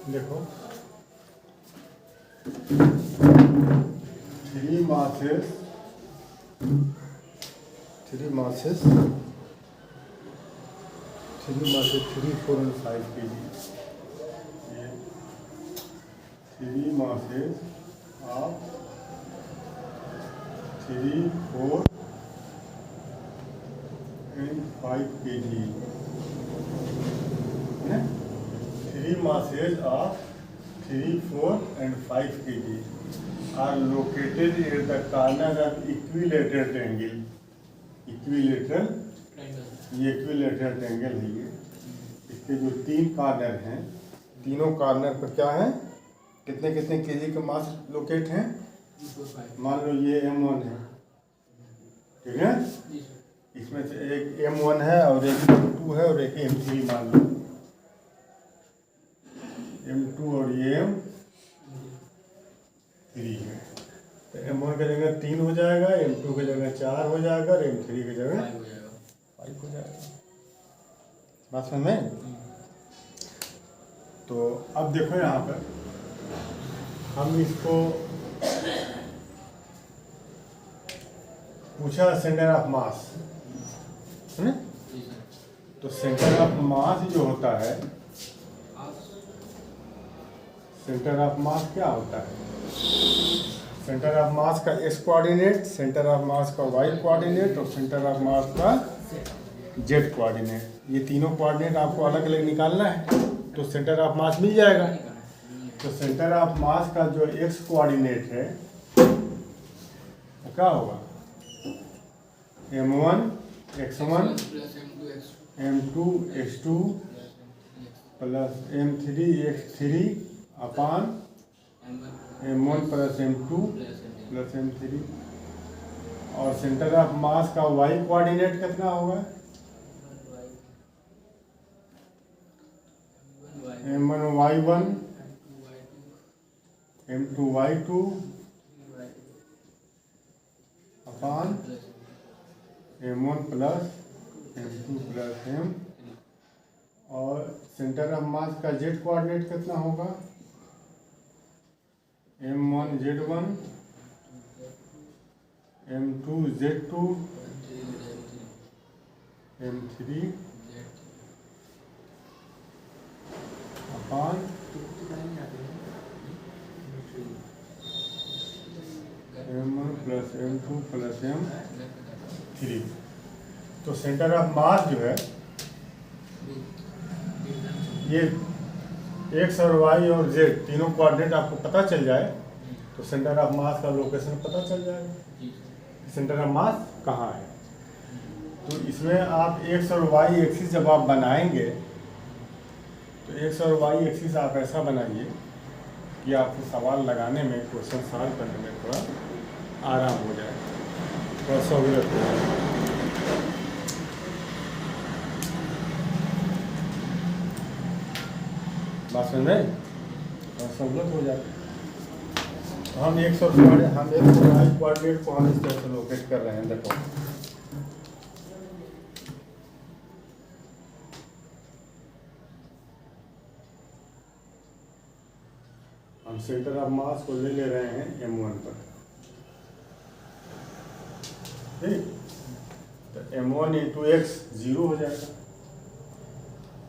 देखो 3 masses 3 masses 3, 4 and 5 kg. ये 3 masses of 3, 4 and 5 kg. 3 masses of 3, 4 and 5 kg are located at the corner of equilateral triangle. Equilateral triangle है ये। इसके जो 3 corner हैं, तीनों कॉर्नर पर क्या है, कितने कितने केजी का मास लोकेट हैं। मान लो ये M1 है, ठीक है। इसमें से एक M1 है और एक M2 है और एक M3 मान लो। M2 और ये M3 है। तो M1 की जगह 3 हो जाएगा, M2 की जगह 4 हो जाएगा और M3 की जगह 5 हो जाएगा। बात समझ में? तो अब देखो यहाँ पर हम इसको पूछा सेंटर ऑफ मास है ना। तो सेंटर ऑफ मास जो होता है, सेंटर ऑफ मास क्या होता है? सेंटर ऑफ मास का x coordinate, centre of mass का y कोऑर्डिनेट और सेंटर ऑफ मास का z कोऑर्डिनेट। ये तीनों कोऑर्डिनेट आपको अलग अलग निकालना है तो सेंटर ऑफ मास मिल जाएगा। तो सेंटर ऑफ मास का जो x कोऑर्डिनेट है वो क्या होगा, m1 x1 m2 x2 plus m3 x3 अपान m1 plus m2 plus m3। और सेंटर ऑफ मास का y कोऑर्डिनेट कितना होगा, m1 y1 m2 y2 अपान m1 plus m2 plus m। और सेंटर ऑफ मास का z कोऑर्डिनेट कितना होगा, m1 z1 m2 z2 m3 अपान m1 plus m2 plus m3। तो centre of मास जो है ये x और y और z तीनों कोऑर्डिनेट आपको पता चल जाए तो सेंटर ऑफ मास का लोकेशन पता चल जाएगा, सेंटर ऑफ मास कहाँ है। तो इसमें आप x और y एक्सिस जब आप बनाएंगे तो x और y एक्सिस आप ऐसा बनाइए कि आपको सवाल लगाने में, क्वेश्चन सॉल्व करने में थोड़ा आराम हो जाए, थोड़ा सहूलियत हो जाए। बात समझ में? सहूलत हो जाती है। तो हम एक कोऑर्डिनेट को हम इस तरह से लोकेट कर रहे हैं। देखो हम सेंटर ऑफ मास को ले रहे हैं m1 पर, ठीक। तो m1 इंटू एक्स 0 हो जाएगा।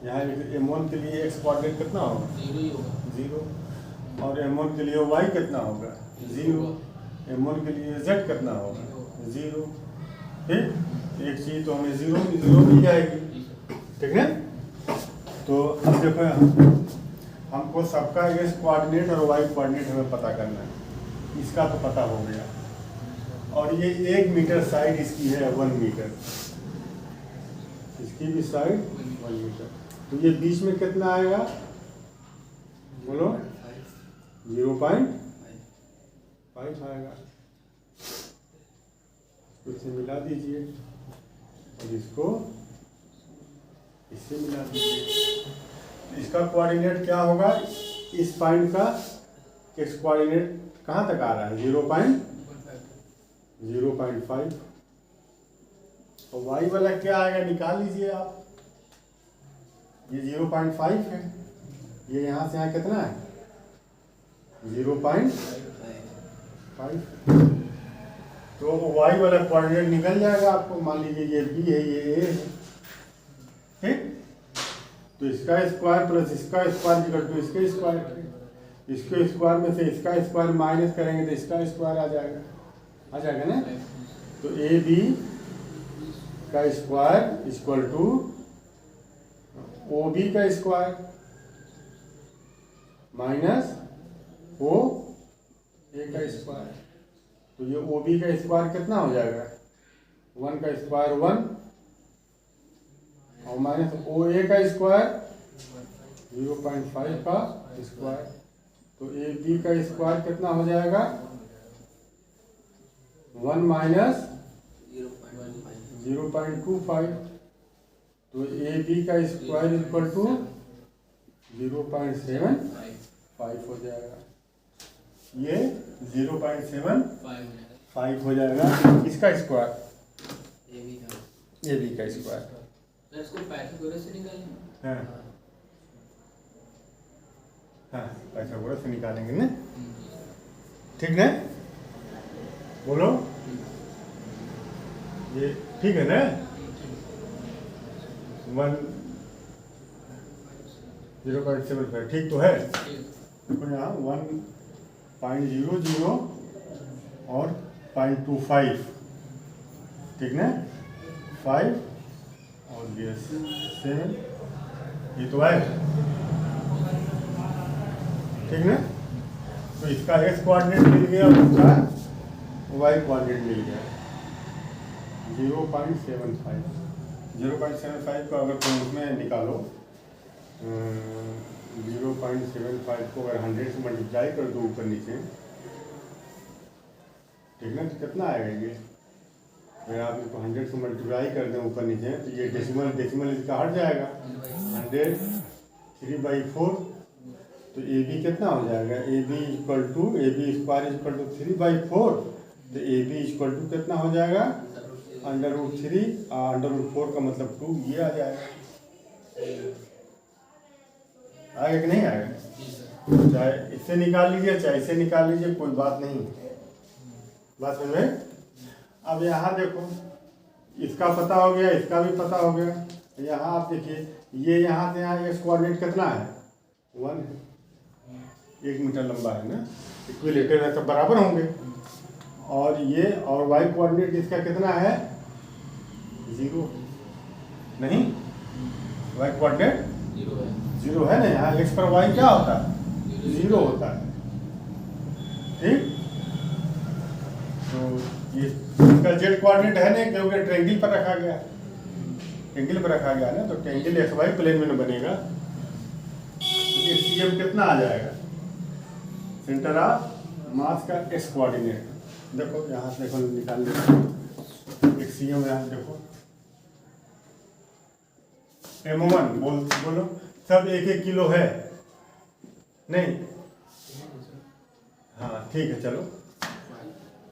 यहाँ m1 के लिए x कोऑर्डिनेट कितना होगा, 0। और m1 के लिए y कितना होगा, 0। m1 के लिए z कितना होगा, 0। ठीक, एक चीज तो हमें 0 मिल जाएगी, ठीक है। तो अब देखो हमको सबका x कोऑर्डिनेट और y कोऑर्डिनेट हमें पता करना है। इसका तो पता हो गया। और ये 1 मीटर साइड इसकी है 1 मीटर, इसकी भी साइड 1 मीटर। तो ये बीच में कितना आएगा, बोलो, 0.5 आएगा। इससे मिला दीजिए और इसको इससे मिला दीजिए। इसका कोऑर्डिनेट क्या होगा, इस पॉइंट का एक्स कोऑर्डिनेट कहाँ तक आ रहा है, 0.5। तो y वाला क्या आएगा, निकाल लीजिए आप। ये 0.5 है, ये यहाँ से यहाँ कितना है 0.5। तो y वाला कोऑर्डिनेट निकल जाएगा आपको। मान लीजिए ये b है, ये a है, ठीक। तो इसका स्क्वायर प्लस इसका स्क्वायर इक्वल टू इसके स्क्वायर। इसके स्क्वायर में से इसका स्क्वायर माइनस करेंगे तो इसका स्क्वायर आ जाएगा ना। तो ए बी का square equal to O B का स्क्वायर माइनस ओ ए का स्क्वायर। तो ये ओ बी का स्क्वायर कितना हो जाएगा 1 का स्क्वायर 1 और माइनस ओ ए का स्क्वायर 0.5 का स्क्वायर। तो ए बी का स्क्वायर कितना हो जाएगा 1 माइनस 0.25। तो ए बी का स्क्वायर इक्वल टू 0.75 हो जाएगा। ये 0.75 हो जाएगा इसका स्क्वायर, ए बी का स्क्वायर। इसको पाइथागोरस से निकालेंगे। हाँ हाँ, पाइथागोरस से निकालेंगे ना, ठीक है। बोलो ये ठीक है ना। 0.75 ठीक तो है। देखो यहाँ 1.00 और 0.25, ठीक ना। 5 और ये 7, ये तो है, ठीक ना। तो इसका x कोऑर्डिनेट मिल गया और इसका y कोऑर्डिनेट मिल गया 0.75। 0.75 को अगर तुम उसमें निकालो 0.75 को अगर 100 से मल्टीप्लाई कर दो ऊपर नीचे, ठीक ना, तो कितना आएगा ये। अगर आप इसको 100 से मल्टीप्लाई कर दें ऊपर नीचे तो ये डेसिमल इसका हट जाएगा 100/3/4। तो ए बी कितना हो जाएगा A B equal to A B square equal to 3/4। तो ए बी इक्वल टू कितना हो जाएगा √3 और √4 का मतलब 2, ये आ जाएगा। आएगा कि नहीं आएगा। चाहे इससे निकाल लीजिए चाहे इससे निकाल लीजिए, कोई बात नहीं, बात समझ में। अब यहाँ देखो इसका पता हो गया, इसका भी पता हो गया। यहाँ आप देखिए ये यहाँ से यहाँ एक्स कोऑर्डिनेट कितना है 1 है, 1 मीटर लंबा है ना, इक्विलेटरल है तो बराबर होंगे। और ये और वाई कोऑर्डिनेट इसका कितना है 0 नहीं, वाई कोऑर्डिनेट 0 है ना। यहाँ एक्स पर वाई क्या होता है 0 होता है, ठीक। तो ये इसका जेड कोऑर्डिनेट है ना, क्योंकि ट्रायंगल पर रखा गया, ट्रायंगल पर रखा गया ना। तो ट्रायंगल एक्स वाई प्लेन में बनेगा। ये सीएम कितना आ जाएगा सेंटर ऑफ मास का एक्स कोऑर्डिनेट। देखो यहाँ से देखो निकाल लेते एक सीएम। यहाँ देखो M1 बोलो सब 1-1 किलो है नहीं। हाँ ठीक है चलो।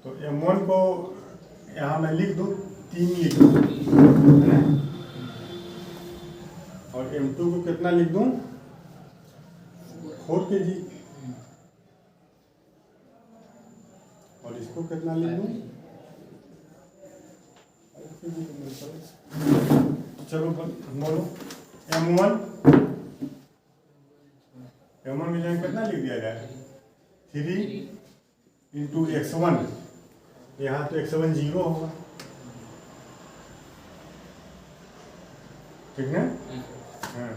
तो M1 को यहाँ मैं लिख दूँ 3 लिख दूँ है ना। और M2 को कितना लिख दूँ 4 kg। और इसको कितना लिख दूँ चलो बोलो M1 की जगह कितना लिख दिया जाए 3 × x1। यहाँ तो x1 0 होगा, ठीक है। हाँ।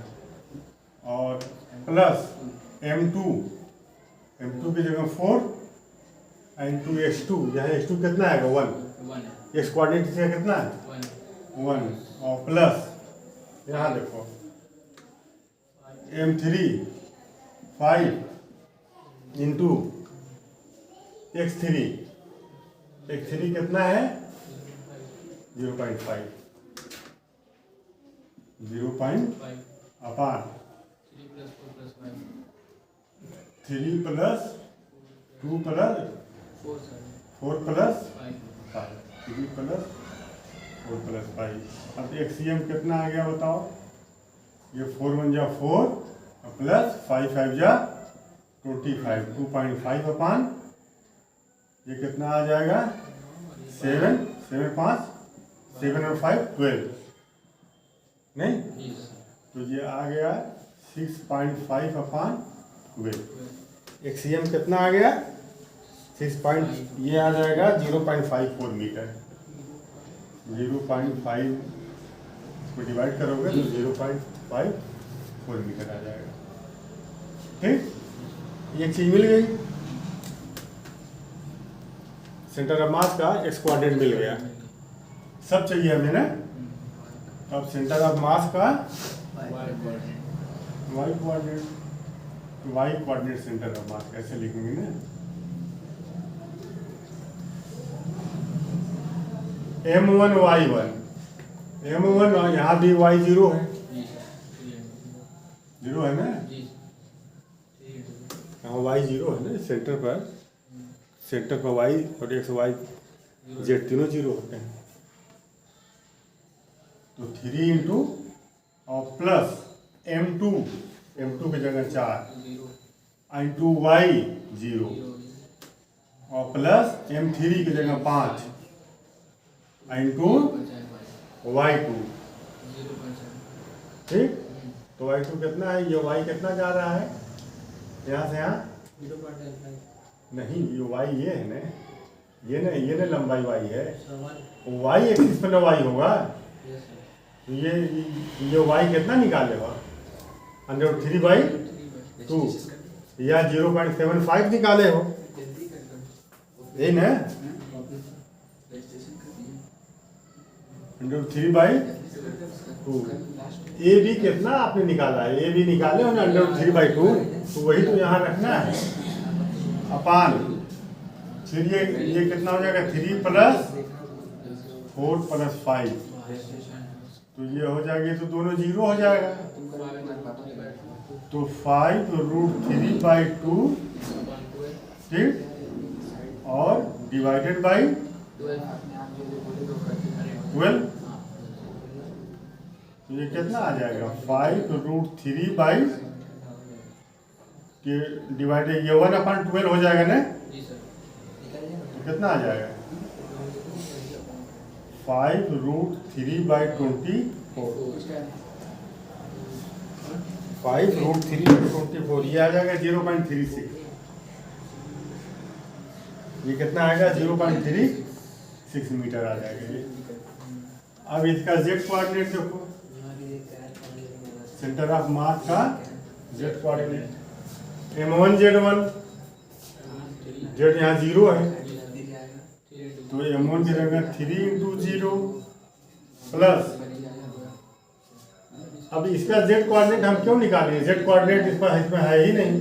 और प्लस M2 की जगह 4 × x2। यहाँ x2 कितना आएगा 1, x कोऑर्डिनेट इसका कितना है 1। और प्लस यहाँ देखो M3 5 × x3। x3 कितना है 0.5 अपॉन 3 + 2 + 4 + 5 3 + 4 + 5। अब एक सीएम कितना आ गया बताओ। ये 4 × 1 = 4 प्लस 5 5 जा 25, 2.5 अपान ये कितना आ जाएगा 7 7 5 7 और 5 12 नहीं, तो ये आ गया 6.5 अपान 12। एक्सीएम कितना आ गया 6. ये आ जाएगा 0.54 मीटर। 0.5 को डिवाइड करोगे तो 0.54 मीटर आ जाएगा। ठीक, ये चीज मिल गई, सेंटर ऑफ मास का एक्स कोऑर्डिनेट मिल गया। सब चाहिए हमें ना, अब सेंटर ऑफ मास का Y coordinate centre of mass कैसे लिखेंगे ना, M1 Y1 M1 यहाँ भी Y0 है, 0 है ना, यहाँ Y0 है ना, सेंटर पर Y और X Y Z तीनों 0 होते हैं। तो 3 इंटू और प्लस M2 की जगह 4 इंटू Y 0 और प्लस M3 की जगह 5 इंटू Y2। ठीक, तो Y2 कितना है, ये Y कितना जा रहा है यहाँ से यहाँ, नहीं ये Y ये है ना, ये ना लंबाई Y है, Y एक्सिस पर ना Y होगा, तो ये Y कितना निकालेगा √3/2 या 0.75 निकाले हो, यही ना, √3/2। ए बी कितना आपने निकाला है, ए बी निकाले हो ना √3/2, तो वही तो यहाँ रखना है अपान, फिर ये कितना हो जाएगा 3 + 4 + 5, तो ये हो जाएगी, तो दोनों 0 हो जाएगा, तो 5√3/2 ठीक, और डिवाइडेड बाई 12, तो ये कितना आ जाएगा 5√3 डिवाइडेड, ये 1/12 हो जाएगा ना, तो कितना आ जाएगा 5√3/24, 5√3/24, ये आ जाएगा 0.36, ये कितना आएगा 0.36 मीटर आ जाएगा ये। अब इसका जेड कोऑर्डिनेट देखो, सेंटर ऑफ मास का Z coordinate M1 Z1, Z यहाँ 0 है, तो M1 की जगह 3 इंटू 0 प्लस, अब इसका जेड कोऑर्डिनेट हम क्यों निकालेंगे, जेड कोऑर्डिनेट इसमें है ही नहीं,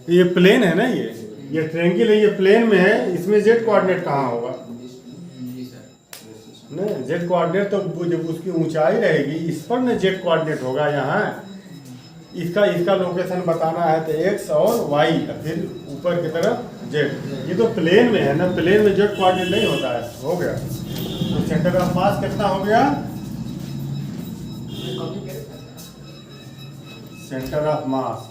ये प्लेन है ना, ये ट्रायंगल है, ये प्लेन में है, इसमें जेड कोऑर्डिनेट कहाँ होगा, नहीं जेड कोऑर्डिनेट तो जब उसकी ऊंचाई रहेगी इस पर ना जेड कोऑर्डिनेट होगा, यहाँ इसका लोकेशन बताना है तो x और y, फिर ऊपर की तरफ z, ये तो प्लेन में है ना, प्लेन में जेड कोऑर्डिनेट नहीं होता है, हो गया, तो सेंटर ऑफ मास कितना हो गया, centre of mass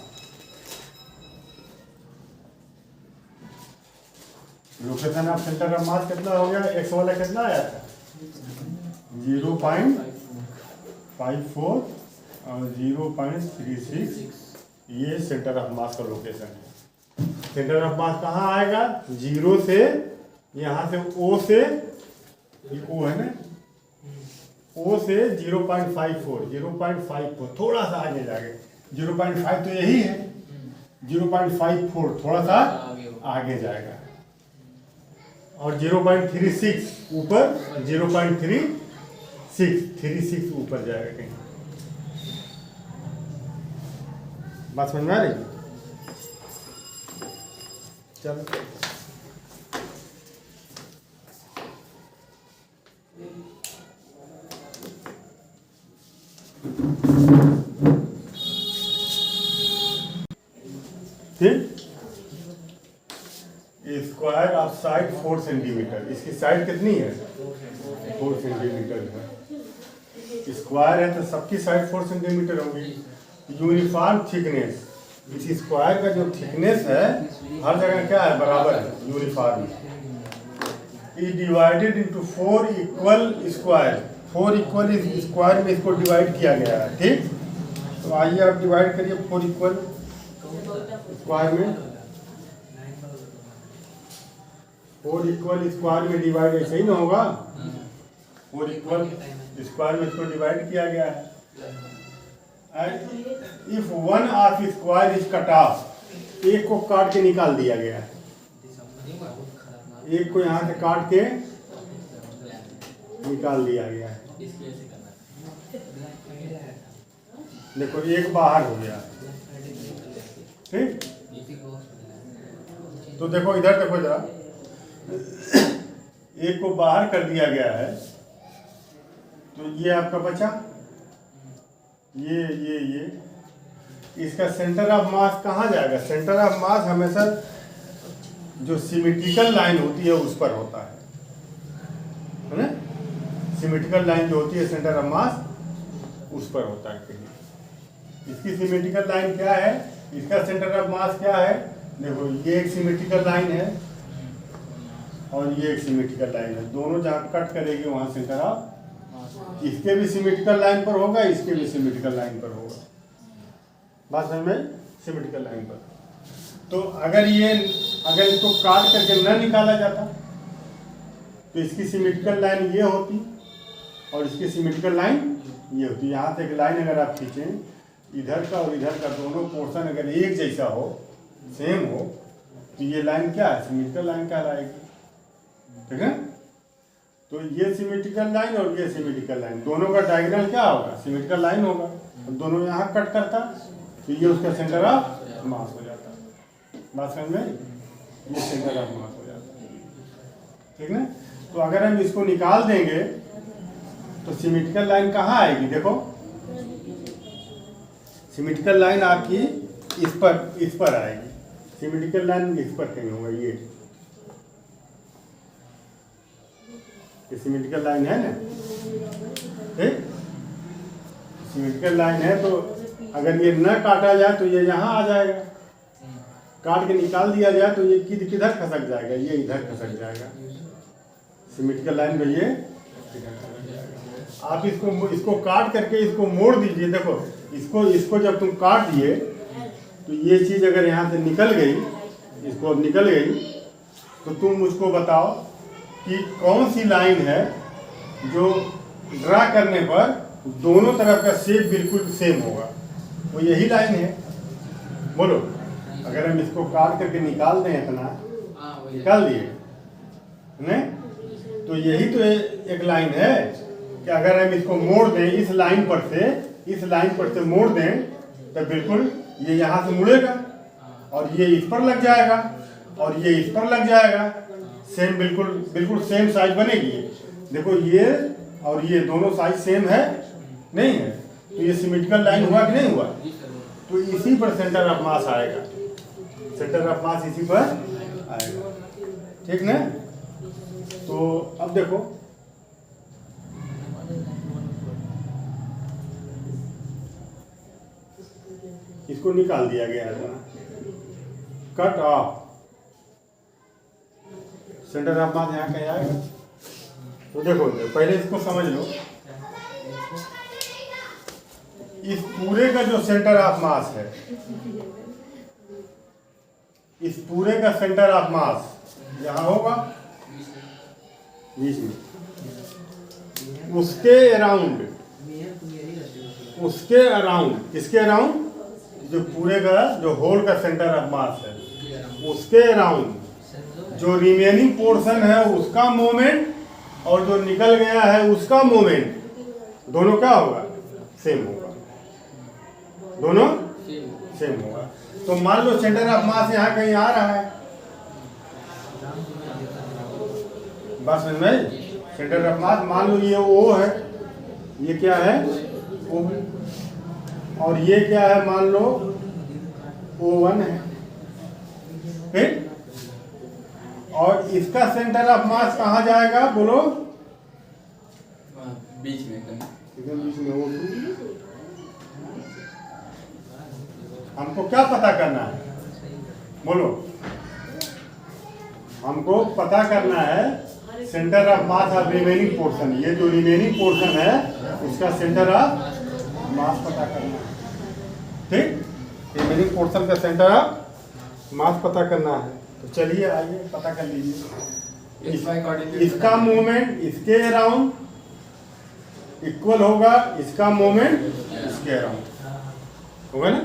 location of centre of मास कितना हो गया, x वाला कितना आया था 0.54 और 0.36, ये सेंटर ऑफ मास का लोकेशन है। सेंटर ऑफ मास कहाँ आएगा, 0 से यहाँ से O से, ये O है ना, O से 0.54 थोड़ा सा आगे जाएगा, 0.5 तो यही है, 0.54 थोड़ा सा आगे जाएगा, और 0.36 ऊपर, 0.36 ऊपर जाएगा कहीं। बात समझ में आ रही, चलो ठीक, स्क्वायर ऑफ साइड 4 सेंटीमीटर, इसकी साइड कितनी है 4 सेंटीमीटर है, स्क्वायर है तो सबकी साइड 4 सेंटीमीटर होगी। यूनिफॉर्म थिकनेस, इस स्क्वायर का जो थिकनेस है हर जगह क्या है, बराबर है, uniform. Is divided into 4 equal square, 4 equal square में इसको डिवाइड किया गया है। ठीक, तो आइए आप डिवाइड करिए 4 इक्वल स्क्वायर में। 4 इक्वल स्क्वायर में डिवाइड ऐसे ही ना होगा, 4 इक्वल स्क्वायर में इसको डिवाइड किया गया है। And if one of square is cut off, एक को काट के निकाल दिया गया है, एक को यहाँ से काट के निकाल दिया गया है। देखो एक बाहर हो गया, ठीक। तो देखो इधर देखो जरा, एक को बाहर कर दिया गया है, तो ये आपका बचा, ये इसका सेंटर ऑफ मास कहाँ जाएगा? सेंटर ऑफ मास हमेशा जो सिमेट्रिकल लाइन होती है उस पर होता है ना। सिमेट्रिकल लाइन जो होती है सेंटर ऑफ मास उस पर होता है कहीं। इसकी सिमेट्रिकल लाइन क्या है, इसका सेंटर ऑफ मास क्या है? देखो ये एक सिमेट्रिकल लाइन है और ये एक सिमेट्रिकल लाइन है, दोनों जहाँ कट करेगी वहाँ सेंटर ऑफ, इसके भी सिमेट्रिकल लाइन पर होगा, इसके भी सिमेट्रिकल लाइन पर होगा। बात समझ में? सिमेट्रिकल लाइन पर। तो अगर इसको काट करके न निकाला जाता तो इसकी सिमेट्रिकल लाइन ये होती और इसकी सिमेट्रिकल लाइन ये होती। यहाँ से एक लाइन अगर आप खींचें, इधर का और इधर का दोनों पोर्शन अगर एक जैसा हो, सेम हो, तो ये लाइन क्या है? सिमेट्रिकल लाइन कहलाएगी। ठीक है, तो ये सिमेट्रिकल लाइन और ये सिमेट्रिकल लाइन, दोनों का डायगोनल क्या होगा? सिमेट्रिकल लाइन होगा। दोनों यहाँ कट करता तो ये उसका सेंटर ऑफ मास हो जाता। बात समझ में? ये सेंटर ऑफ मास हो जाता, ठीक ना। तो अगर हम इसको निकाल देंगे तो सिमेट्रिकल लाइन कहाँ आएगी? देखो सिमेट्रिकल लाइन आपकी इस पर आएगी, सिमेट्रिकल लाइन इस पर कहीं होगा। ये सिमेट्रिकल लाइन है ना, ठीक। सिमेट्रिकल लाइन है तो अगर ये न काटा जाए तो ये यहाँ आ जाएगा, काट के निकाल दिया जाए तो ये किधर खसक जाएगा? ये इधर खसक जाएगा। सिमेट्रिकल लाइन में ये आप इसको काट करके इसको मोड़ दीजिए। देखो इसको जब तुम काट दिए तो ये चीज़ अगर यहाँ से निकल गई, इसको अब निकल गई, तो तुम मुझको बताओ कि कौन सी लाइन है जो ड्रा करने पर दोनों तरफ का शेप बिल्कुल सेम होगा? वो यही लाइन है। बोलो, अगर हम इसको काट करके निकाल दें, इतना निकाल दिए नहीं, तो यही तो एक लाइन है कि अगर हम इसको मोड़ दें इस लाइन पर से मोड़ दें तो बिल्कुल ये यहाँ से मुड़ेगा और ये इस पर लग जाएगा और ये इस पर लग जाएगा, सेम बिल्कुल सेम साइज बनेगी। देखो ये और ये दोनों साइज सेम है नहीं है, तो ये सिमेट्रिकल लाइन हुआ कि नहीं हुआ? तो इसी पर सेंटर ऑफ मास आएगा, सेंटर ऑफ मास इसी पर आएगा, ठीक ना। तो अब देखो इसको निकाल दिया गया है, कट ऑफ, सेंटर ऑफ मास यहाँ कहीं आएगा। तो देखो पहले इसको समझ लो, इस पूरे का जो सेंटर ऑफ मास है, इस पूरे का सेंटर ऑफ मास यहाँ होगा बीच में, उसके अराउंड किसके अराउंड? जो पूरे का जो होल का सेंटर ऑफ मास है उसके अराउंड जो रिमेनिंग पोर्शन है उसका मोमेंट और जो निकल गया है उसका मोमेंट दोनों क्या होगा? सेम होगा, दोनों सेम होगा। तो मान लो सेंटर ऑफ मास यहाँ कहीं आ रहा है, बस में सेंटर ऑफ मास मान लो ये O है, ये क्या है? O, और ये क्या है? मान लो O1 है, ठीक। और इसका सेंटर ऑफ मास कहाँ जाएगा? बोलो, बीच में एकदम बीच में O2। हमको क्या पता करना है, बोलो। हमको पता करना है centre of mass of remaining portion. ये जो रिमेनिंग पोर्शन है उसका सेंटर ऑफ मास पता करना है, ठीक। रिमेनिंग पोर्शन का सेंटर ऑफ मास पता करना है। तो चलिए आइए पता कर लीजिए। इसका मोमेंट इसके अराउंड इक्वल होगा, इसका मोमेंट इसके अराउंड होगा ना,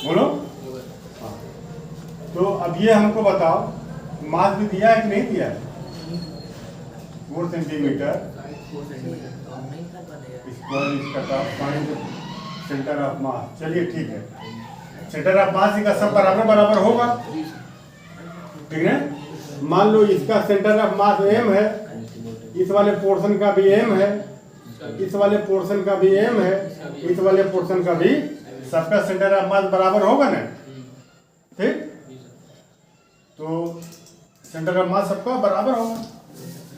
बोलो। हाँ। तो अब ये हमको बताओ मास भी दिया है कि नहीं दिया है? 4 सेंटीमीटर सेंटर ऑफ मास। चलिए ठीक है, सेंटर ऑफ मास का सब बराबर बराबर होगा, ठीक है। मान लो इसका सेंटर ऑफ मास m है, इस वाले पोर्शन का भी m है, इस वाले पोर्शन का भी m है, इस वाले पोर्शन का भी, सबका सेंटर ऑफ मास बराबर होगा ना, ठीक। तो सेंटर ऑफ मास सबका बराबर होगा।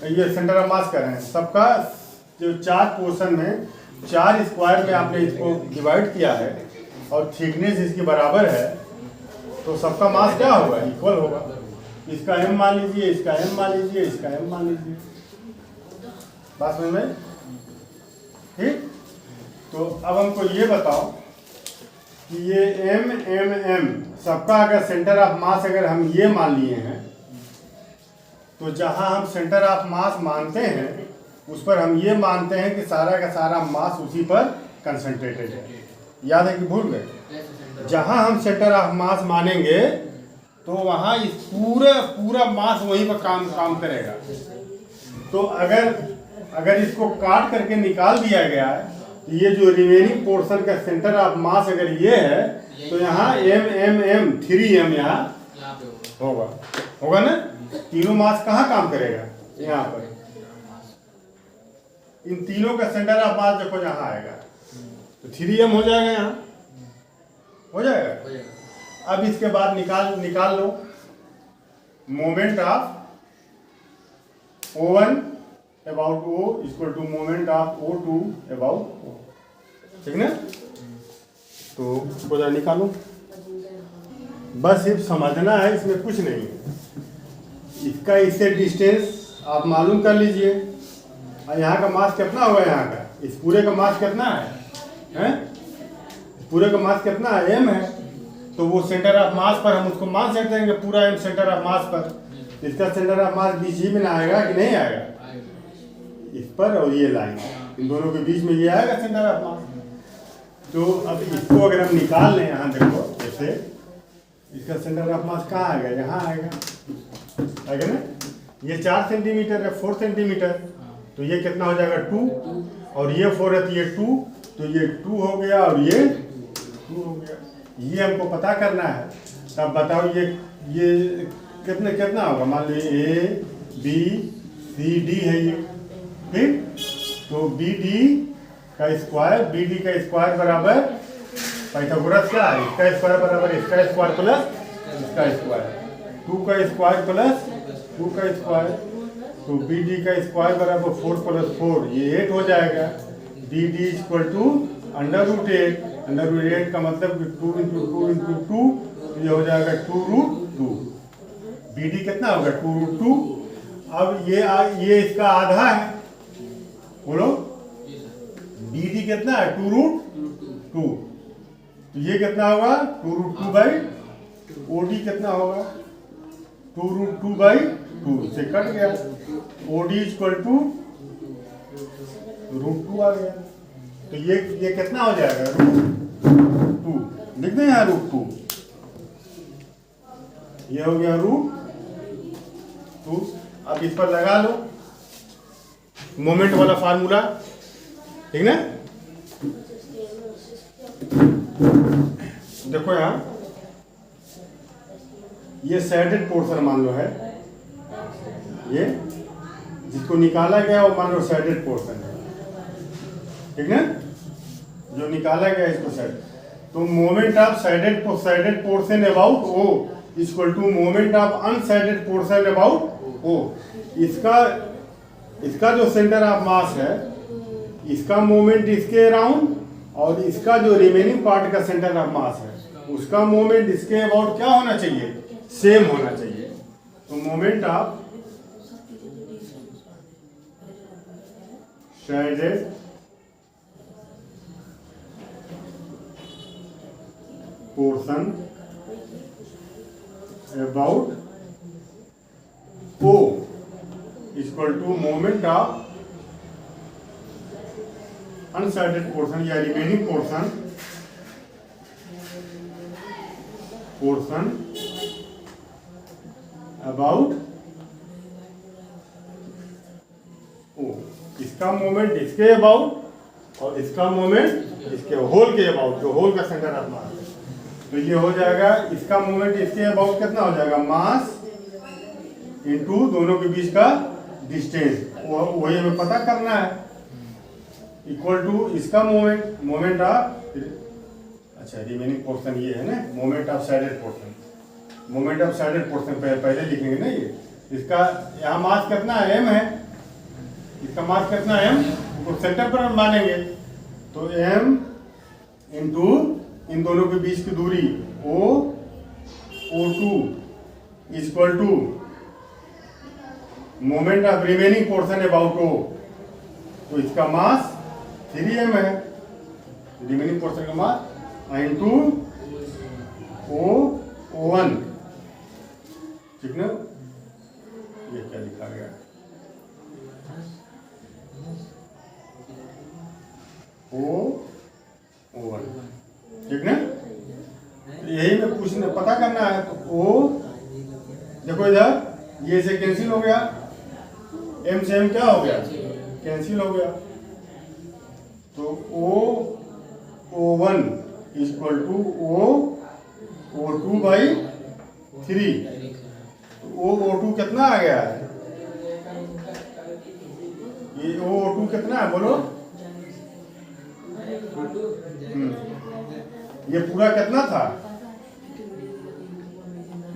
ये सेंटर ऑफ मास कर रहे हैं सबका, जो 4 पोर्शन में 4 स्क्वायर में आपने इसको डिवाइड किया है और थिकनेस इसकी बराबर है, तो सबका मास क्या होगा, इक्वल होगा। इसका m मान लीजिए, इसका m मान लीजिए, इसका m मान लीजिए, बात समझ में, ठीक। तो अब हमको ये बताओ कि ये m सबका अगर सेंटर ऑफ मास अगर हम ये मान लिए हैं, तो जहां हम सेंटर ऑफ मास मानते हैं उस पर हम ये मानते हैं कि सारा का सारा मास उसी पर कंसंट्रेटेड है। याद है कि भूल गए? जहां हम सेंटर ऑफ मास मानेंगे तो वहां इस पूरा मास वहीं पर काम करेगा। तो अगर इसको काट करके निकाल दिया गया है, तो ये जो रिमेनिंग पोर्शन का सेंटर ऑफ मास अगर ये है, तो यहाँ m 3m यहाँ होगा ना। तीनों मास कहाँ काम करेगा, यहाँ पर। इन तीनों का सेंटर ऑफ मास देखो यहाँ आएगा, तो 3m हो जाएगा, यहाँ हो जाएगा। अब इसके बाद निकाल लो moment of O1 about O equal to moment of O2 about O, ठीक ना। तो इसको जरा निकालो, बस सिर्फ समझना है, इसमें कुछ नहीं है। इसका इससे डिस्टेंस आप मालूम कर लीजिए, और यहाँ का मास कितना होगा, यहाँ का इस पूरे का मास कितना है, पूरे का मास कितना है, m है। तो वो सेंटर ऑफ मास पर हम उसको मान सकते हैं कि पूरा m सेंटर ऑफ मास पर। इसका सेंटर ऑफ मास बीच ही में ना आएगा कि नहीं आएगा, इस पर और ये लाइन, इन दोनों के बीच में ये आएगा सेंटर ऑफ मास। तो अब इसको अगर हम निकाल लें, यहाँ देखो जैसे इसका सेंटर ऑफ मास कहाँ आएगा, यहाँ आएगा ना। ये 4 सेंटीमीटर है, 4 सेंटीमीटर, तो ये कितना हो जाएगा 2, और ये 4 है तो ये 2, तो ये 2 हो गया और ये 2 हो गया। ये हमको पता करना है। तब बताओ ये कितना होगा, मान लीजिए A B C D है ये, ठीक। तो BD का स्क्वायर बराबर पाइथागोरस क्या है, इसका स्क्वायर बराबर इसका स्क्वायर प्लस इसका स्क्वायर, 2 का स्क्वायर प्लस 2 का स्क्वायर। तो BD का स्क्वायर बराबर 4 प्लस 4, ये 8 हो जाएगा। DD इक्वल टू √8, √8 का मतलब 2 × 2 × 2, ये हो जाएगा 2√2। BD कितना होगा 2√2। अब ये इसका आधा है, बोलो BD कितना है 2√2, तो ये कितना होगा 2√2/, OD कितना होगा 2√2/2 से कट गया, OD इक्वल टू √2 आ गया। तो ये कितना हो जाएगा √2, लिख दें यहाँ √2, ये हो गया √2। अब इस पर लगा लो मोमेंट वाला फार्मूला, ठीक ना। देखो यहाँ ये सैडेड पोर्शन मान लो है, ये जिसको निकाला गया वो मान लो सैडेड पोर्शन है, ठीक ना, जो निकाला गया इसको साइड। तो moment of shaded portion about O equal to moment of unshaded portion about O। इसका जो सेंटर ऑफ मास है इसका मोमेंट इसके अराउंड और इसका जो रिमेनिंग पार्ट का सेंटर ऑफ मास है उसका मोमेंट इसके अबाउट क्या होना चाहिए, सेम होना चाहिए। तो moment of shaded portion about O equal to moment of unshaded portion या रिमेनिंग पोर्शन अबाउट O। इसका मोमेंट इसके अबाउट और इसका मोमेंट इसके होल के अबाउट, जो होल का सेंटर ऑफ मास है। तो ये हो जाएगा, इसका मोमेंट इसके अबाउट कितना हो जाएगा, मास इनटू दोनों के बीच का डिस्टेंस, वही हमें पता करना है, इक्वल टू इसका मोमेंट ऑफ, अच्छा रिमेनिंग पोर्शन ये है ना, moment of shaded portion, moment of shaded portion पहले लिखेंगे ना। ये इसका यहाँ मास कितना है, m है, इसका मास कितना है m, तो सेंटर पर हम मानेंगे तो m इनटू इन दोनों के बीच की दूरी O2 equal to moment of remaining portion about O। तो इसका मास 3m है, रिमेनिंग पोर्शन का मास इनटू O1, ठीक ना। ये क्या लिखा गया, O1, ठीक ना। यही में पूछना पता करना है। तो O देखो इधर ये से कैंसिल हो गया, m से m क्या हो गया, कैंसिल हो गया। तो O1 equal to O2 by 3। तो O2 कितना आ गया है, ये O2 कितना है बोलो, ये पूरा कितना था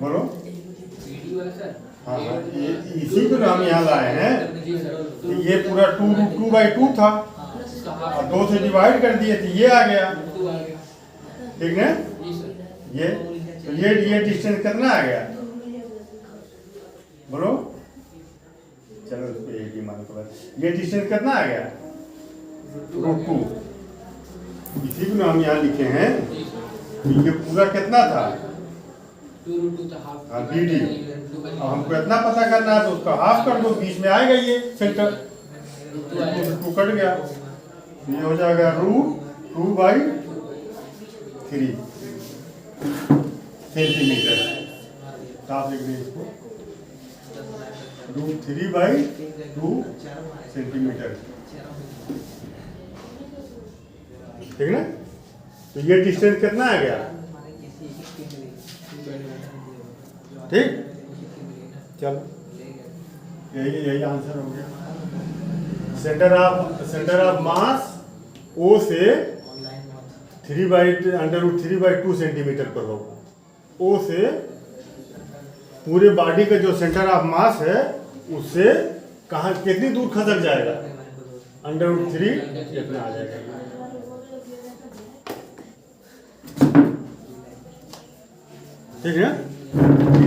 बोलो। हाँ ये इसी को हम यहाँ लाए हैं, तो ये पूरा 2√2/2 था और 2 से डिवाइड कर दिए तो ये आ गया, ठीक है। ये तो ये डिस्टेंस कितना आ गया बोलो, चलो इसको एक ही मान को, ये डिस्टेंस कितना आ गया, √2। इसी को हम यहाँ लिखे हैं, ये पूरा कितना था, हाँ BD। अब हमको इतना पता करना है तो उसका हाफ कर दो, बीच में आएगा ये सेंटर, 2 कट गया, ये हो जाएगा √2/3 सेंटीमीटर। साफ लिख दें इसको, √3/2 सेंटीमीटर, ठीक है ना। तो ये डिस्टेंस कितना आ गया, ठीक, चलो यही आंसर हो गया। सेंटर ऑफ मास O से 3/√3/2 सेंटीमीटर पर होगा। O से पूरे बॉडी का जो सेंटर ऑफ मास है उससे कहाँ कितनी दूर खसक जाएगा, √3 कितना आ जाएगा, ठीक है।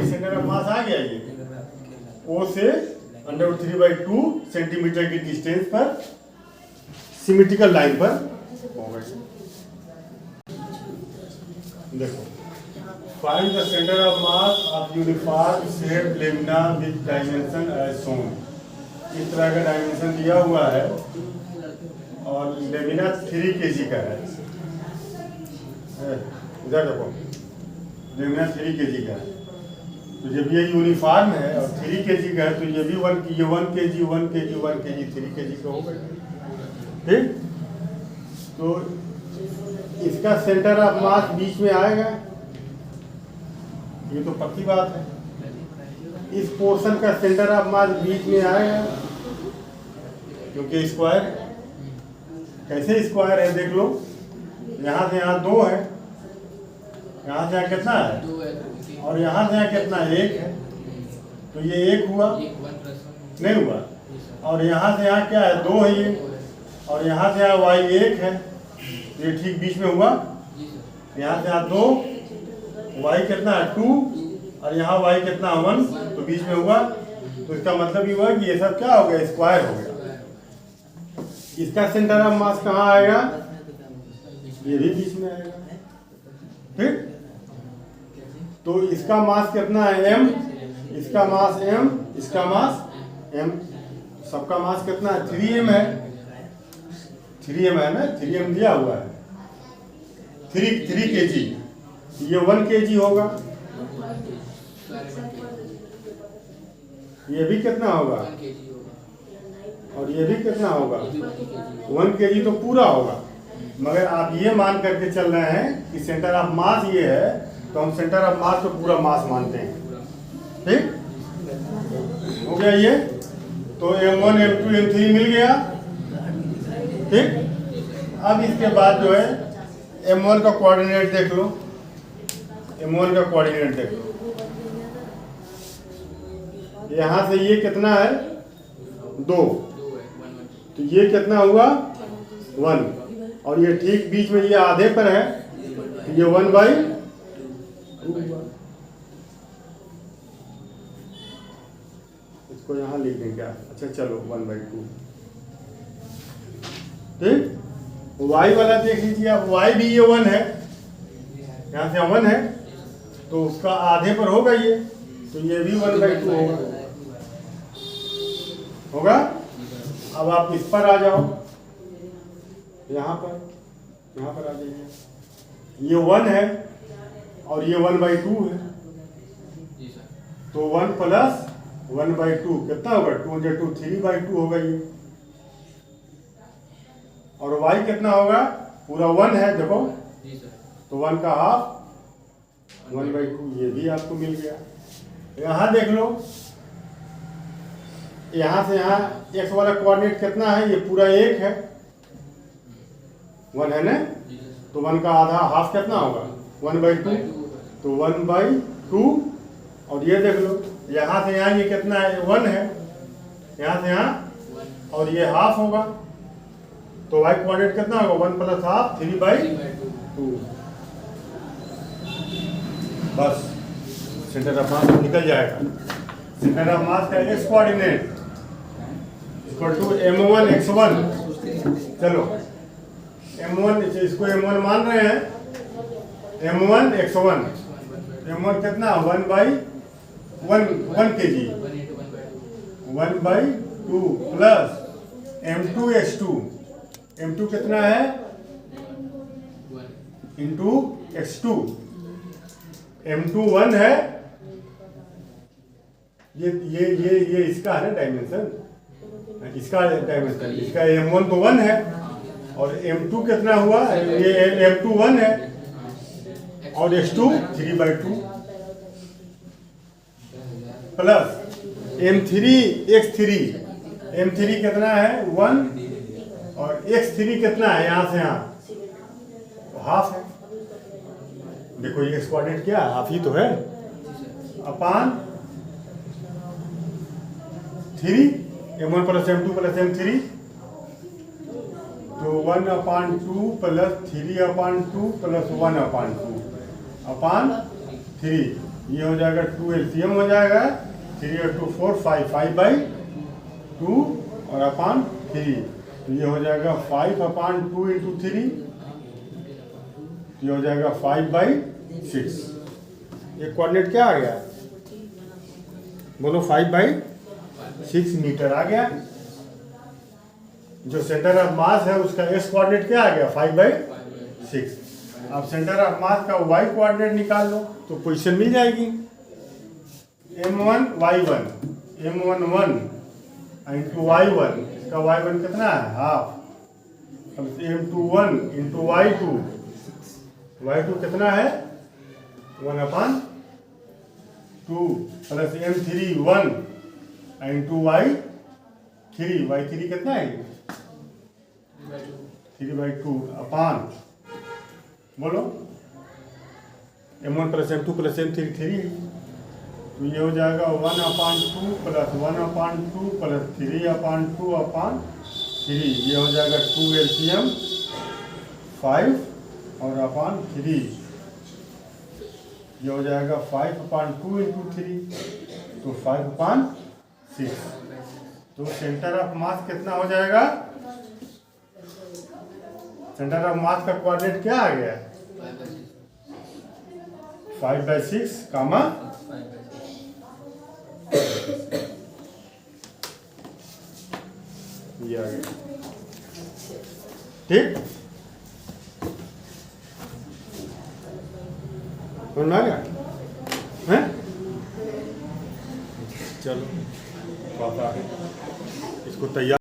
सेंटर ऑफ मास आ गया, ये O से √3/2 सेंटीमीटर की डिस्टेंस पर सिमेट्रिकल लाइन पर होगा। देखो, find the centre of mass of uniform shape lamina with dimension as shown. इस तरह का डायमेंशन दिया हुआ है और लेमिना 3 kg का है, इधर देखो लेमिना 3 kg का है। तो जब ये यूनिफॉर्म है और 3 kg का है तो ये भी 1 kg 3 kg का होगा, ठीक। तो इसका सेंटर ऑफ मास बीच में आएगा, ये तो पक्की बात है। इस पोर्शन का सेंटर ऑफ मास बीच में आएगा क्योंकि स्क्वायर, कैसे स्क्वायर है देख लो, यहाँ से यहाँ 2 है, यहाँ से यहाँ कितना है, और यहाँ से यहाँ कितना है, 1 है। तो ये 1 हुआ, नहीं हुआ, और यहाँ से यहाँ क्या है, 2 है ये, और यहाँ से यहाँ y 1 है, तो ये ठीक बीच में हुआ। जी सर। यहाँ से यहाँ 2, y कितना है 2, और यहाँ y कितना 1, तो बीच में हुआ। तो इसका मतलब ये हुआ कि ये सब क्या हो गया, स्क्वायर हो गया। इसका सेंटर ऑफ मास कहाँ आएगा, ये भी बीच में आएगा, ठीक। तो इसका मास कितना है m, इसका मास m, इसका मास m, सबका मास कितना है 3m है, 3m है ना, 3m दिया हुआ है, 3 kg, ये 1 kg होगा, ये भी कितना होगा, और ये भी कितना होगा 1 kg, तो पूरा होगा। मगर आप ये मान करके चल रहे हैं कि सेंटर ऑफ मास ये है, तो हम सेंटर ऑफ मास को पूरा मास मानते हैं, ठीक हो गया ये। तो m1 m2 m3 मिल गया, ठीक। अब इसके बाद जो है m1 का कोऑर्डिनेट देख लो, m1 का कोऑर्डिनेट देख लो। यहाँ से ये कितना है 2, तो ये कितना हुआ 1, और ये ठीक बीच में ये आधे पर है, तो ये 1/2 हुआ। इसको यहाँ लिख दें क्या, अच्छा चलो 1/2, ठीक। y वाला देख लीजिए आप, y भी ये 1 है, यहाँ से 1 है, तो उसका आधे पर होगा ये, तो ये भी 1/2 होगा। अब आप इस पर आ जाओ, यहाँ पर आ जाइए, ये 1 है और ये 1/2 है, तो 1 + 1/2 कितना होगा 2 × 2 3/2 होगा ये। और y कितना होगा, पूरा 1 है देखो, तो 1 का हाफ 1/2, ये भी आपको मिल गया। यहाँ देख लो, यहाँ से यहाँ x वाला कोऑर्डिनेट कितना है, ये पूरा 1 है, 1 है ना, तो 1 का आधा हाफ कितना होगा 1/2, तो 1/2। और ये देख लो, यहाँ से यहाँ ये कितना है 1 है, यहाँ से यहाँ, और ये हाफ होगा, तो y कोऑर्डिनेट कितना होगा 1 + हाफ 3/2। बस सेंटर ऑफ मास निकल जाएगा। सेंटर ऑफ मास का x coordinate equal to m1 x1, चलो m1, इसको m1 मान रहे हैं, m1 x1, m1 कितना 1/1 kg, 1/2 plus m2 x2, m2 कितना है इंटू x2, m2 1 है, ये इसका है ना डायमेंशन, इसका डायमेंशन, इसका m1 तो 1 है, और m2 कितना हुआ, ये m2 1 है, और x2 3/2 प्लस m3 x3 कितना है 1, और x3 कितना है यहाँ से यहाँ हाफ है। देखो ये x कोऑर्डिनेट क्या है, हाफ ही तो है, अपान 3, m1 + m2 + m3, तो 1/2 + 3/2 + 1/2 अपान 3, ये हो जाएगा 2 LCM हो जाएगा, 3 और 2 4 5/2 और अपान 3, तो ये हो जाएगा 5/2 × 3, ये हो जाएगा 5/6। ये कोऑर्डिनेट क्या आ गया, बोलो 5/6 मीटर आ गया। जो सेंटर ऑफ मास है उसका x कोऑर्डिनेट क्या आ गया 5/6। अब सेंटर ऑफ मास का y कोऑर्डिनेट निकाल लो तो पोजीशन मिल जाएगी, m1 y1, m1 1 into y1, इसका y1 कितना है हाफ, अब m2 1 इंटू y2 कितना है 1/2 प्लस m3 1 इंटू y3 कितना है 3/2 अपान, बोलो m1 + m2 + m3 3, तो ये हो जाएगा 1/2 + 1/2 + 3/2 अपान 3, ये हो जाएगा 2 LCM 5 और अपान 3, ये हो जाएगा 5/2 × 3, तो 5/6। तो सेंटर ऑफ मास कितना हो जाएगा? सेंटर ऑफ मास का कोऑर्डिनेट क्या आ गया? 5/6 कामा 5/6। ये आ गया। ठीक, समझ में आ गया? हैं? चलो, इसको तैयार